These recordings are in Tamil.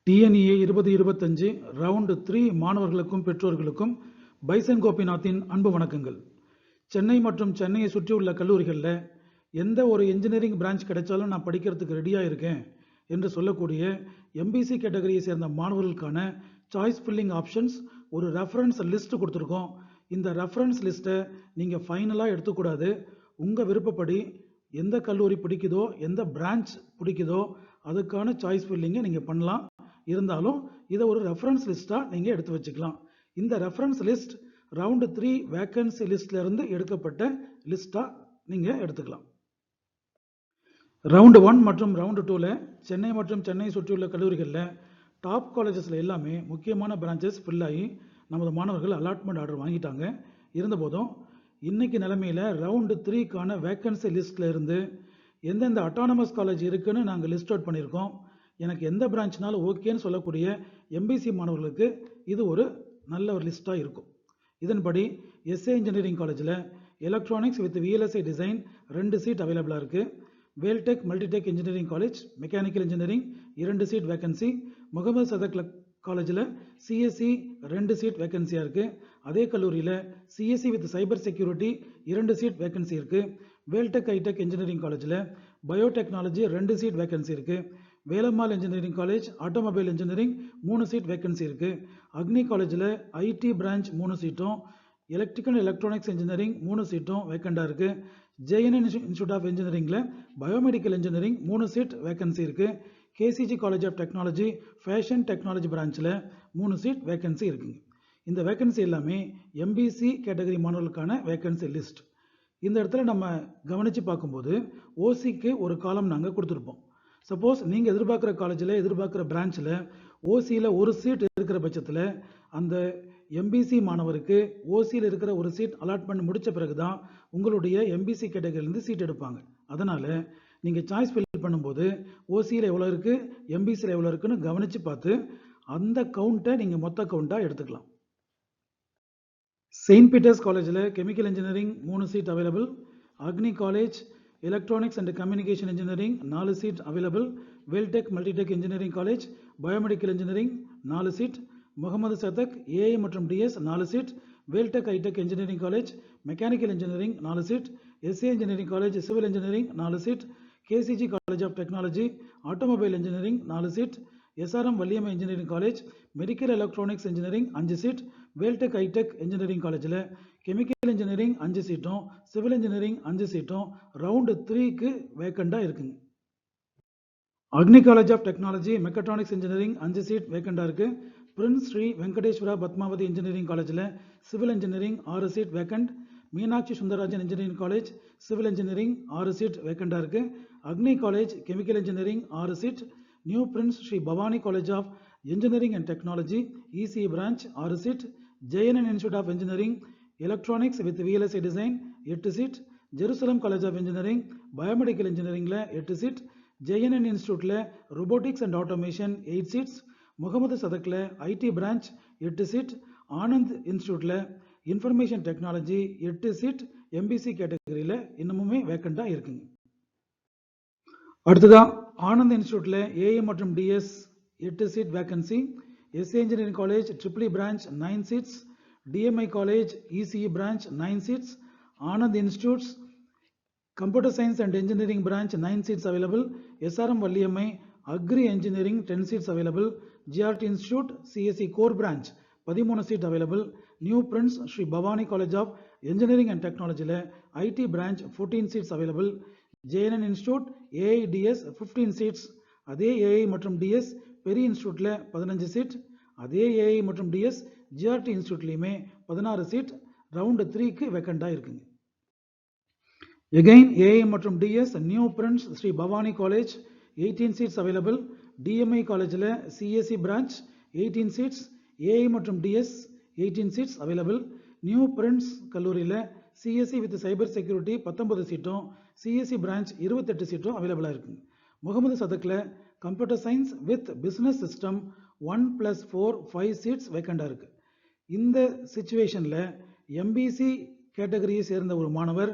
டிஎன்இஏ 2025 ரவுண்ட் 3 மாணவர்களுக்கும் பெற்றோர்களுக்கும் பைசன் கோபிநாத்தின் அன்பு வணக்கங்கள். சென்னை மற்றும் சென்னையை சுற்றியுள்ள கல்லூரிகளில் எந்த ஒரு இன்ஜினியரிங் பிரான்ச் கிடைச்சாலும் நான் படிக்கிறதுக்கு ரெடியாக இருக்கேன் என்று சொல்லக்கூடிய எம்பிசி கேட்டகரியை சேர்ந்த மாணவர்களுக்கான சாய்ஸ் ஃபில்லிங் ஆப்ஷன்ஸ் ஒரு ரெஃபரன்ஸ் லிஸ்ட் கொடுத்துருக்கோம். இந்த ரெஃபரன்ஸ் லிஸ்ட்டை நீங்கள் ஃபைனலாக எடுத்துக்கூடாது. உங்கள் விருப்பப்படி எந்த கல்லூரி பிடிக்குதோ, எந்த பிரான்ச் பிடிக்குதோ அதுக்கான சாய்ஸ் ஃபில்லிங்கை நீங்கள் பண்ணலாம். இருந்தாலும் இதை ஒரு ரெஃபரன்ஸ் லிஸ்ட்டாக நீங்கள் எடுத்து வச்சுக்கலாம். இந்த ரெஃபரன்ஸ் லிஸ்ட் ரவுண்டு 3 வேக்கன்சி லிஸ்ட்லேருந்து எடுக்கப்பட்ட லிஸ்ட்டாக நீங்கள் எடுத்துக்கலாம். ரவுண்டு 1 மற்றும் ரவுண்டு 2ல் சென்னை மற்றும் சென்னை சுற்றியுள்ள கல்லூரிகளில் டாப் காலேஜஸில் எல்லாமே முக்கியமான பிரான்ச்சஸ் ஃபில் ஆகி நமது மாணவர்கள் அலாட்மெண்ட் ஆர்டர் வாங்கிட்டாங்க. இருந்தபோதும் இன்னைக்கு நிலைமையில் ரவுண்டு 3க்கான வேக்கன்சி லிஸ்ட்டில் இருந்து எந்தெந்த அட்டானமஸ் காலேஜ் இருக்குன்னு நாங்கள் லிஸ்ட் அவுட் பண்ணியிருக்கோம். எனக்கு எந்த பிரான்ச்னாலும் ஓகேன்னு சொல்லக்கூடிய எம்பிசி மாணவர்களுக்கு இது ஒரு நல்ல ஒரு லிஸ்ட்டாக இருக்கும். இதன்படி எஸ்ஏ இன்ஜினியரிங் காலேஜில் electronics with VLSI design 2 seat அவைலபிளாக இருக்குது. Veltech Multitech engineering college mechanical engineering 2 seat vacancy. Mohamed Sathak காலேஜில் சிஎஸ்சி 2 சீட் வேக்கன்சியாக இருக்குது. அதே கல்லூரியில் CSC with cyber security 2 seat vacancy இருக்குது. வேல்டெக் ஐடெக் இன்ஜினியரிங் காலேஜில் பயோடெக்னாலஜி 2 சீட் வேக்கன்சி இருக்குது. Velammal engineering college automobile engineering 3 seat vacancy இருக்குது. அக்னி காலேஜில் ஐடி பிரான்ச் 3 சீட்டும், எலக்ட்ரிக்கல் எலக்ட்ரானிக்ஸ் இன்ஜினியரிங் 3 சீட்டும் வேக்கண்டாக இருக்குது. ஜேஎன்என் இன்ஸ்டியூட் ஆஃப் இன்ஜினியரிங்கில் பயோமெடிக்கல் இன்ஜினியரிங் 3 சீட் வேக்கன்சி இருக்குது. KCG college of technology fashion technology பிரான்ச்சில் 3 சீட் வேக்கன்சி இருக்குங்க. இந்த வேக்கன்சி எல்லாமே எம்பிசி கேட்டகரி மாணவர்களுக்கான வேக்கன்சி லிஸ்ட். இந்த இடத்துல நம்ம கவனித்து பார்க்கும்போது ஓசிக்கு ஒரு காலம் நாங்கள் கொடுத்துருப்போம். சப்போஸ் நீங்கள் எதிர்பார்க்குற காலேஜில் எதிர்பார்க்குற பிரான்ச்சில் ஓசியில் ஒரு சீட் இருக்கிற பட்சத்தில் அந்த எம்பிசி மாணவருக்கு ஓசியில் இருக்கிற ஒரு சீட் அலாட்மெண்ட் முடித்த பிறகு தான் உங்களுடைய எம்பிசி கேட்டகரியிலேருந்து சீட் எடுப்பாங்க. அதனால் நீங்கள் சாய்ஸ் ஃபில் பண்ணும்போது ஓசியில் எவ்வளோ இருக்குது, எம்பிசியில் எவ்வளோ இருக்குன்னு கவனித்து பார்த்து அந்த கவுண்ட்டை நீங்கள் மொத்த கவுண்ட்டாக எடுத்துக்கலாம். செயின்ட் பீட்டர்ஸ் காலேஜில் chemical engineering 3 seat available. Agni college electronics and communication engineering 4 seat available. Veltech Multitech engineering college biomedical engineering 4 seat. Mohamed Sathak AI மற்றும் DS 4 seat. Veltech Hitech engineering college mechanical engineering 4 seat. SA engineering college civil engineering 4 seat. KCG college of technology automobile engineering 4 seat. SRM Valliammai engineering college medical electronics engineering 5 seat. Veltech Hitech engineering காலேஜில் கெமிக்கல் இன்ஜினியரிங் 5 சீட்டும் சிவில் இன்ஜினியரிங் 5 சீட்டும் ரவுண்டு 3க்கு வேக்கண்டாக இருக்குங்க. Agni college of technology mechatronics engineering 5 seat வேக்கண்டாக இருக்குது. பிரின்ஸ் ஸ்ரீ வெங்கடேஸ்வரா பத்மாவதி இன்ஜினியரிங் காலேஜில் civil engineering 6 seat vacant. Meenakshi Sundararajan engineering college civil engineering 6 seat வேக்கண்டாக இருக்குது. Agni college chemical engineering 6 seat. New prince Sri Bhavani college of engineering and technology ECE branch 6 seat. JNN institute of engineering electronics with VLSI design 8 seat. Jerusalem college of engineering biomedical இன்ஜினியரிங்கில் 8 சீட். ஜேஎன்என் இன்ஸ்டியூட்டில் robotics and automation 8 seats. Mohamed சதக்கில் ஐடி பிரான்ச் 8 சீட். ஆனந்த் இன்ஸ்டியூட்டில் இன்ஃபர்மேஷன் டெக்னாலஜி 8 சீட் எம்பிசி கேட்டகரியில் இன்னமுமே வேக்கண்டாக இருக்குங்க. அடுத்ததான் ஆனந்த் இன்ஸ்டியூட்டில் ஏஐ மற்றும் DS 8 seat vacancy. SA engineering college triple E branch 9 seats. DMI college ECE branch 9 seats. Anand institutes computer science and engineering branch 9 seats available. SRM Valliammai agri engineering 10 seats available. GRT institute CSC core branch 13 seat available. New prince Sri Bhavani college of engineering and டெக்னாலஜியில் IT branch 14 seats available. JNN institute AIDS 15 seats. அதே ஏஐ மற்றும் டிஎஸ் பெரிய இன்ஸ்டியூட்டில் 15 சீட். அதே ஏஐ மற்றும் டிஎஸ் ஜிஆர்டி இன்ஸ்டியூட்லேயுமே 16 சீட் ரவுண்டு 3க்கு வேக்கண்டாக இருக்குங்க. எகைன் ஏஐ மற்றும் DS new prince Sri Bhavani college 18 seats available. DMI காலேஜில் சிஎஸ்சி பிரான்ச் 18 சீட்ஸ். ஏஐ மற்றும் DS 18 seats available. New prince கல்லூரியில் சிஎஸ்சி வித் சைபர் செக்யூரிட்டி 19 சீட்டும் சிஎஸ்சி பிரான்ச் 28 சீட்டும் அவைலபிளாக இருக்குங்க. முகமது சதக்கில் computer science with business system 1+4 5 seats வேக்கண்டாக இருக்குது. இந்த சிச்சுவேஷனில் எம்பிசி கேட்டகரியை சேர்ந்த ஒரு மாணவர்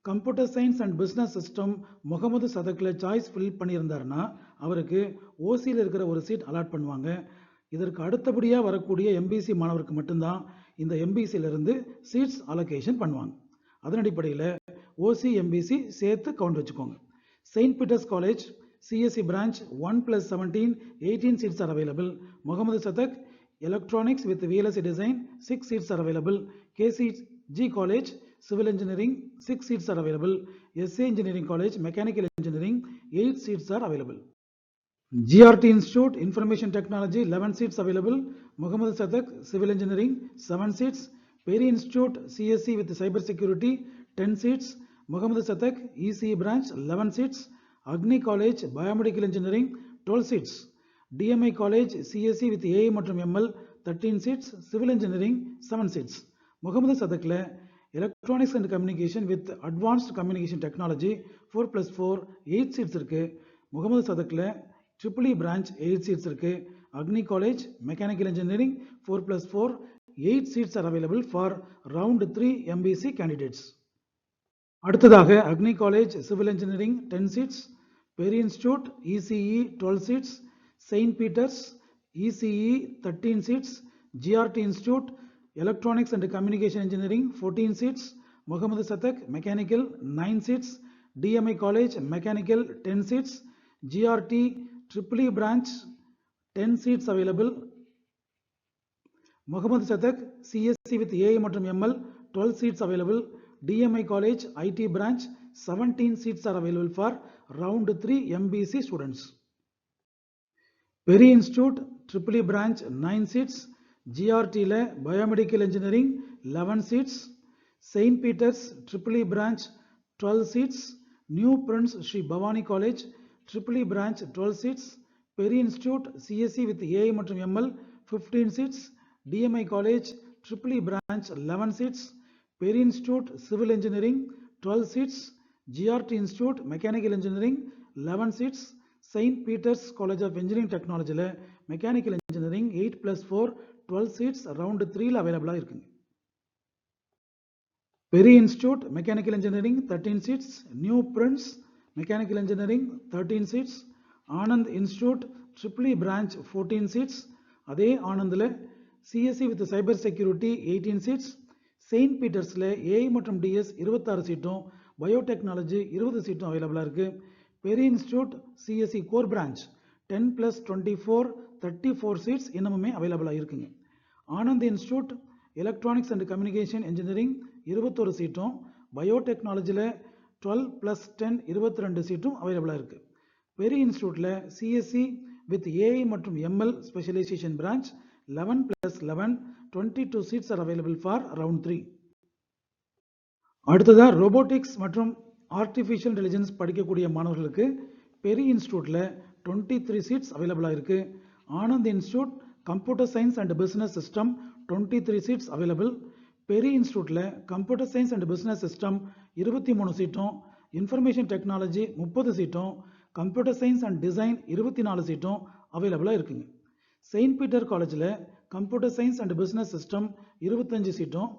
computer science and business system Mohamed சதக்கில் சாய்ஸ் ஃபில் பண்ணியிருந்தாருன்னா அவருக்கு ஓசியில் இருக்கிற ஒரு சீட் அலாட் பண்ணுவாங்க. இதற்கு அடுத்தபடியாக வரக்கூடிய எம்பிசி மாணவருக்கு மட்டும்தான் இந்த எம்பிசியிலிருந்து சீட்ஸ் அலோகேஷன் பண்ணுவாங்க. அதன் அடிப்படையில் ஓசி எம்பிசி சேர்த்து கவுண்ட் வச்சுக்கோங்க. Saint Peter's college CSE branch 1+17 18 seats are available. Mohammed Sadak electronics with VLSI design 6 seats are available. KCG college civil engineering 6 seats are available. SA engineering college mechanical engineering 8 seats are available. GRT Institute information technology 11 seats available. Mohammed Sadak civil engineering 7 seats. Perry Institute CSE with cyber security 10 seats. Mohammed Sadak ECE branch 11 seats. Agni College Biomedical Engineering 12 seats. DMI College CSE with AI மற்றும் ML 13 seats. Civil Engineering 7 seats. Mohamed சதக்ல Electronics and Communication with Advanced Communication Technology 4+4 8 seats இருக்கு. முகமது சதக்ல EEE branch 8 seats இருக்கு. Agni College Mechanical Engineering 4+4 8 seats are available for round 3 MBC candidates. அடுத்ததாக Agni College Civil Engineering 10 seats. Perry Institute ECE 12 seats. St. Peter's ECE 13 seats. GRT Institute Electronics and Communication Engineering 14 seats. Mohammed Satak Mechanical 9 seats. DMI College Mechanical 10 seats. GRT EEE branch 10 seats available. Mohammed Satak CSE with AI மற்றும் ML 12 seats available. DMI College IT branch 17 seats are available for round 3 MBC students. Perry Institute EEE branch 9 seats. GRT Biomedical Engineering 11 seats. St. Peter's EEE branch 12 seats. New Prince Sri Bhavani College EEE branch 12 seats. Perry Institute CSE with AI மற்றும் ML 15 seats. DMI College EEE branch 11 seats. Perry Institute Civil Engineering 12 seats. GRT Institute Mechanical Engineering 11 seats. St. Peter's College of Engineering Technology Mechanical Engineering 8+4 12 seats round 3 available இருக்குங்க. Perry Institute Mechanical Engineering 13 seats. New Prince Mechanical Engineering 13 seats. Anand Institute EEE branch 14 seats. அதே ஆனந்தில் CSE with Cyber Security 18 seats. St. Petersல AI மற்றும் DS 26 சீட்டும் பயோடெக்னாலஜி 20 சீட்டும் அவைலபிளாக இருக்குது. Peri institute CSE core branch 10+24 34 seats இன்னமுமே அவைலபிளாக இருக்குங்க. Anand institute electronics and communication engineering 21 சீட்டும் பயோடெக்னாலஜியில் 12+10 22 சீட்டும் அவைலபிளாக இருக்குது. பெரி இன்ஸ்டியூட்டில் CSE வித் AI மற்றும் ML specialisation branch 11+11 22 seats are available for round 3. அடுத்ததாக ரோபோட்டிக்ஸ் மற்றும் ஆர்டிஃபிஷியல் இன்டெலிஜென்ஸ் படிக்கக்கூடிய மாணவர்களுக்கு பெரி இன்ஸ்டியூட்டில் 23 சீட்ஸ் அவைலபிளாக இருக்குது. Anand institute computer science and business system 23 seats available. Peri இன்ஸ்டியூட்டில் computer science and business system 23 சீட்டும், இன்ஃபர்மேஷன் டெக்னாலஜி 30 சீட்டும், கம்ப்யூட்டர் சயின்ஸ் அண்ட் டிசைன் 24 சீட்டும் அவைலபிளாக இருக்குங்க. செயின்ட் பீட்டர் காலேஜில் computer science and business system 25 சீட்டும்,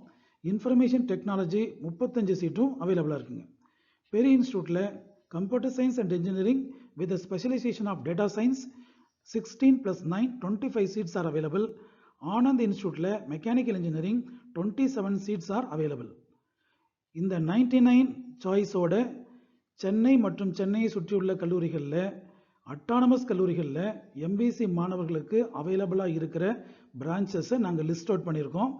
இன்ஃபர்மேஷன் டெக்னாலஜி 35 சீட்டும் அவைலபிளாக இருக்குங்க. பெரி இன்ஸ்டியூட்டில் computer science and engineering with specialisation of data science 16+9 25 seats are available. Anand இன்ஸ்டியூட்டில் mechanical engineering 27 seats are available. இந்த 99 சாய்ஸோட சென்னை மற்றும் சென்னையை சுற்றியுள்ள கல்லூரிகளில் அட்டானமஸ் கல்லூரிகளில் எம்பிசி மாணவர்களுக்கு அவைலபிளாக இருக்கிற பிரான்ச்சஸை நாங்கள் லிஸ்ட் அவுட் பண்ணியிருக்கோம்.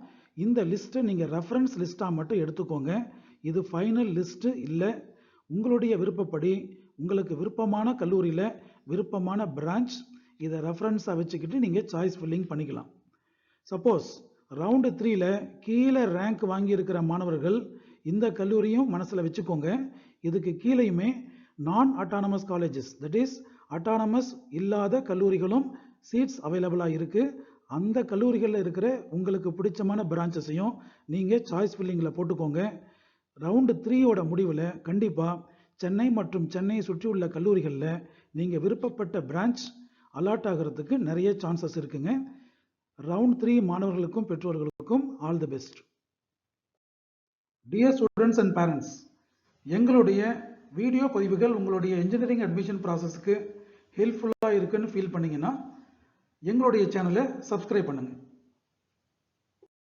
இந்த லிஸ்ட்டை நீங்கள் ரெஃபரன்ஸ் லிஸ்ட்டாக மட்டும் எடுத்துக்கோங்க. இது ஃபைனல் லிஸ்ட்டு இல்லை. உங்களுடைய விருப்பப்படி உங்களுக்கு விருப்பமான கல்லூரியில் விருப்பமான பிரான்ச் இதை ரெஃபரன்ஸாக வச்சுக்கிட்டு நீங்கள் சாய்ஸ் ஃபில்லிங் பண்ணிக்கலாம். சப்போஸ் ரவுண்டு 3ல கீழே ரேங்க் வாங்கியிருக்கிற மாணவர்கள் இந்த கல்லூரியும் மனசில் வச்சுக்கோங்க. இதுக்கு கீழேயுமே நான் autonomous colleges, that is autonomous இல்லாத கல்லூரிகளும் சீட்ஸ் அவைலபிளாக இருக்குது. அந்த கல்லூரிகளில் இருக்கிற உங்களுக்கு பிடிச்சமான பிரான்ச்சஸையும் நீங்கள் சாய்ஸ் ஃபில்லிங்கில் போட்டுக்கோங்க. ரவுண்டு 3யோட முடிவில் கண்டிப்பாக சென்னை மற்றும் சென்னையை சுற்றியுள்ள கல்லூரிகளில் நீங்கள் விருப்பப்பட்ட பிரான்ச் அலாட் ஆகிறதுக்கு நிறைய சான்சஸ் இருக்குங்க. ரவுண்ட் 3 மாணவர்களுக்கும் பெற்றோர்களுக்கும் all the best. Dear students and parents, எங்களுடைய வீடியோ பதிவுகள் உங்களுடைய இன்ஜினியரிங் அட்மிஷன் ப்ராசஸ்க்கு ஹெல்ப்ஃபுல்லாக இருக்குன்னு ஃபீல் பண்ணிங்கன்னா எங்களுடைய சேனலை சப்ஸ்கிரைப் பண்ணுங்கள்.